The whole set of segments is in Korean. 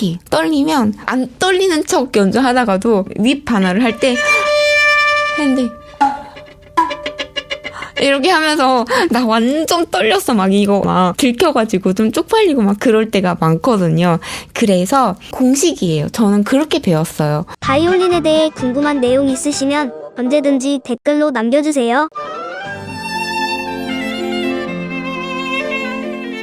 특히 떨리면 안 떨리는 척 연주하다가도 윗 반화를 할 때 핸드 이렇게 하면서 나 완전 떨렸어 막 이거 막 들켜가지고 좀 쪽팔리고 막 그럴 때가 많거든요. 그래서 공식이에요. 저는 그렇게 배웠어요. 바이올린에 대해 궁금한 내용 있으시면 언제든지 댓글로 남겨주세요.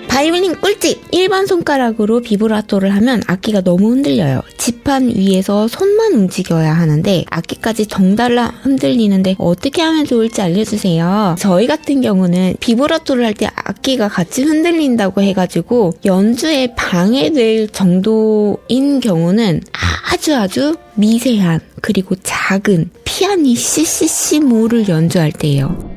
바이올린 꿀팁! 일반 손가락으로 비브라토를 하면 악기가 너무 흔들려요. 지판 위에서 손만 움직여야 하는데 악기까지 덩달아 흔들리는데 어떻게 하면 좋을지 알려주세요. 저희 같은 경우는 비브라토를 할 때 악기가 같이 흔들린다고 해가지고 연주에 방해될 정도인 경우는 아주 미세한 그리고 작은 피아니시시시모를 연주할 때예요.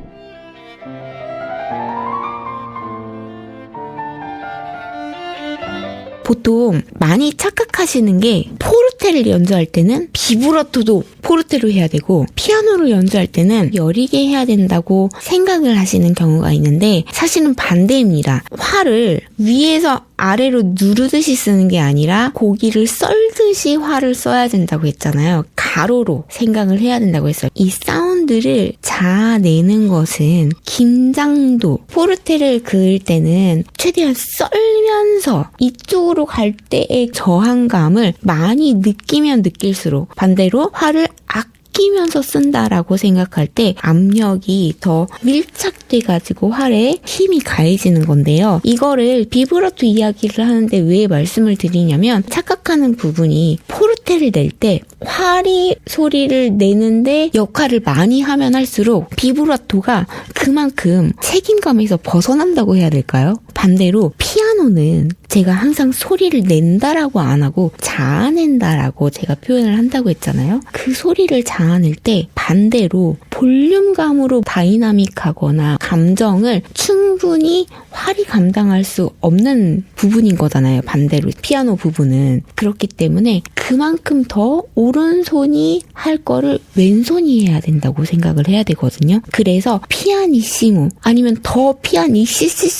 보통 많이 착각하시는 게 포르테를 연주할 때는 비브라토도 포르테로 해야 되고 피아노를 연주할 때는 여리게 해야 된다고 생각을 하시는 경우가 있는데 사실은 반대입니다. 활을 위에서 아래로 누르듯이 쓰는 게 아니라 고기를 썰듯이 활을 써야 된다고 했잖아요. 가로로 생각을 해야 된다고 했어요. 이 사운드를 자아내는 것은 긴장도, 포르테를 그을 때는 최대한 썰면서 이쪽으로 갈 때의 저항감을 많이 느끼면 느낄수록 반대로 활을 아끼면서 쓴다라고 생각할 때 압력이 더 밀착돼가지고 활에 힘이 가해지는 건데요. 이거를 비브라토 이야기를 하는데 왜 말씀을 드리냐면 착각하는 부분이 포르테를 낼 때 활이 소리를 내는데 역할을 많이 하면 할수록 비브라토가 그만큼 책임감에서 벗어난다고 해야 될까요? 반대로 피아노는 제가 항상 소리를 낸다라고 안 하고 자아낸다라고 제가 표현을 한다고 했잖아요. 그 소리를 자아낼 때 반대로 볼륨감으로 다이나믹하거나 감정을 충분히 활이 감당할 수 없는 부분인 거잖아요. 반대로 피아노 부분은. 그렇기 때문에 그만큼 더 오른손이 할 거를 왼손이 해야 된다고 생각을 해야 되거든요. 그래서 피아니시모 아니면 더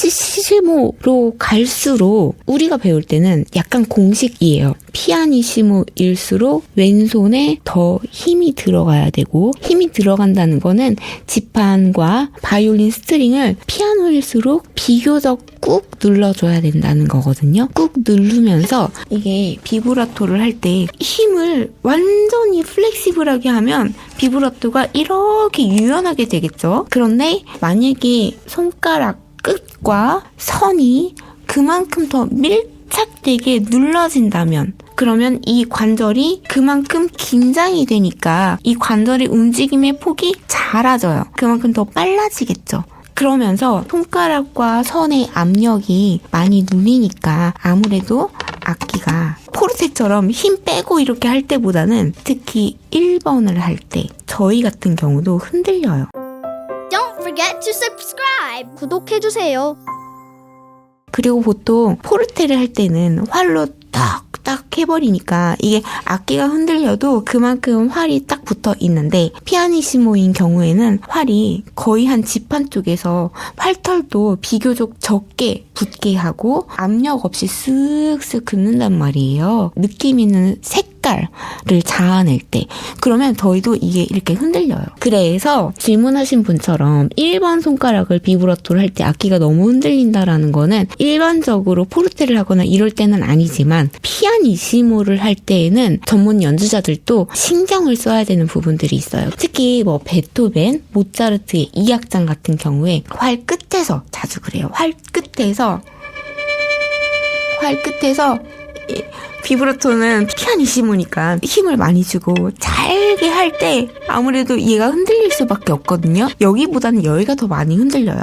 피아니시시시시모로 갈수록 우리가 배울 때는 약간 공식이에요. 피아니시모일수록 왼손에 더 힘이 들어가야 되고 힘이 들어간다는 거는 지판과 바이올린 스트링을 피아노일수록 비교적 꾹 눌러줘야 된다는 거거든요. 꾹 누르면서 이게 비브라토를 할 때 힘을 완전히 플렉시블하게 하면 비브라토가 이렇게 유연하게 되겠죠. 그런데 만약에 손가락 끝과 선이 그만큼 더 밀착되게 눌러진다면 그러면 이 관절이 그만큼 긴장이 되니까 이 관절의 움직임의 폭이 작아져요. 그만큼 더 빨라지겠죠. 그러면서 손가락과 선의 압력이 많이 눌리니까 아무래도 악기가 포르테처럼 힘 빼고 이렇게 할 때보다는 특히 1번을 할 때 저희 같은 경우도 흔들려요. Don't forget to subscribe. 구독해주세요. 그리고 보통 포르테를 할 때는 활로 딱 해버리니까 이게 악기가 흔들려도 그만큼 활이 딱 붙어 있는데 피아니시모인 경우에는 활이 거의 한 지판 쪽에서 활털도 비교적 적게 붙게 하고 압력 없이 쓱쓱 긋는단 말이에요. 느낌 있는 색깔을 자아낼 때 그러면 저희도 이게 이렇게 흔들려요. 그래서 질문하신 분처럼 1번 손가락을 비브라토를 할 때 악기가 너무 흔들린다라는 거는 일반적으로 포르테를 하거나 이럴 때는 아니지만 피아니시모를 할 때에는 전문 연주자들도 신경을 써야 되는 부분들이 있어요. 특히 뭐 베토벤, 모차르트의 2악장 같은 경우에 활 끝에서 자주 그래요. 활 끝에서 비브라토는 피아니시모니까 힘을 많이 주고 잘게 할 때 아무래도 얘가 흔들릴 수밖에 없거든요. 여기보다는 여기가 더 많이 흔들려요.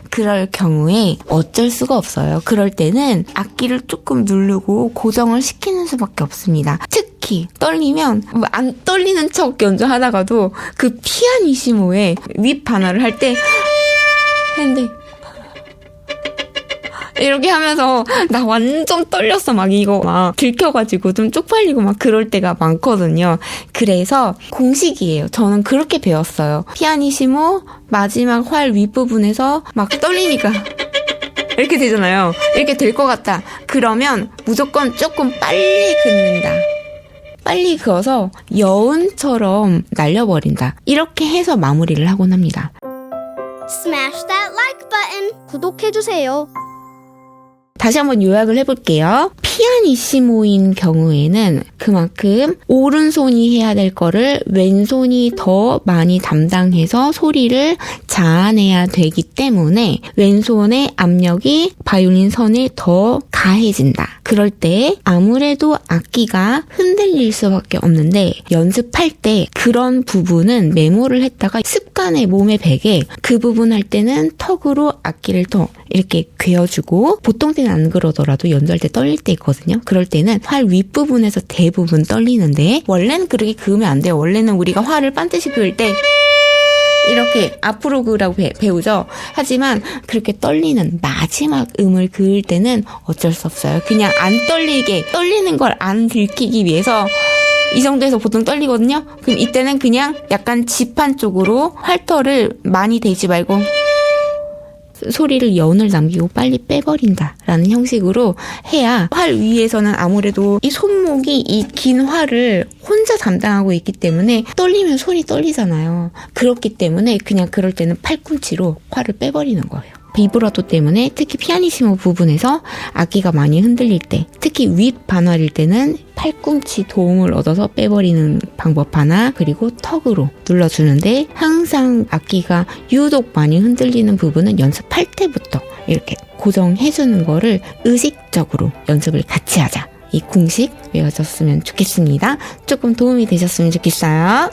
그럴 경우에 어쩔 수가 없어요. 그럴 때는 악기를 조금 누르고 고정을 시키는 수밖에 없습니다. 특히 떨리면 안 떨리는 척 연주하다가도 그 피아니시모의 윗 반화를 할 때 핸드 이렇게 하면서 나 완전 떨렸어 막 이거 막 들켜가지고 좀 쪽팔리고 막 그럴 때가 많거든요. 그래서 공식이에요. 저는 그렇게 배웠어요. 피아니시모 마지막 활 윗부분에서 막 떨리니까 이렇게 되잖아요. 이렇게 될 것 같다. 그러면 무조건 조금 빨리 긋는다. 빨리 그어서 여운처럼 날려버린다. 이렇게 해서 마무리를 하곤 합니다. Smash that like button. 구독해주세요. 다시 한번 요약을 해볼게요. 피아니시모인 경우에는 그만큼 오른손이 해야 될 거를 왼손이 더 많이 담당해서 소리를 자아내야 되기 때문에 왼손의 압력이 바이올린 선에 더 가해진다. 그럴 때 아무래도 악기가 흔들릴 수밖에 없는데 연습할 때 그런 부분은 메모를 했다가 습관의 몸의 베개 그 부분 할 때는 턱으로 악기를 더 이렇게 괴어주고 보통 때는 안 그러더라도 연주할 때 떨릴 때 있거든요. 그럴 때는 활 윗부분에서 대부분 떨리는데 원래는 그렇게 그으면 안 돼요. 원래는 우리가 활을 반드시 그을 때 이렇게 앞으로 그으라고 배우죠. 하지만 그렇게 떨리는 마지막 음을 그을 때는 어쩔 수 없어요. 그냥 안 떨리게 떨리는 걸 안 들키기 위해서 이 정도에서 보통 떨리거든요. 그럼 이때는 그냥 약간 지판 쪽으로 활터를 많이 대지 말고 소리를 여운을 남기고 빨리 빼버린다라는 형식으로 해야 활 위에서는 아무래도 이 손목이 이 긴 활을 혼자 담당하고 있기 때문에 떨리면 손이 떨리잖아요. 그렇기 때문에 그냥 그럴 때는 팔꿈치로 활을 빼버리는 거예요. 비브라토 때문에 특히 피아니시모 부분에서 악기가 많이 흔들릴 때 특히 윗 반활일 때는 팔꿈치 도움을 얻어서 빼버리는 방법 하나 그리고 턱으로 눌러주는데 항상 악기가 유독 많이 흔들리는 부분은 연습할 때부터 이렇게 고정해주는 거를 의식적으로 연습을 같이 하자. 이 공식 외워졌으면 좋겠습니다. 조금 도움이 되셨으면 좋겠어요.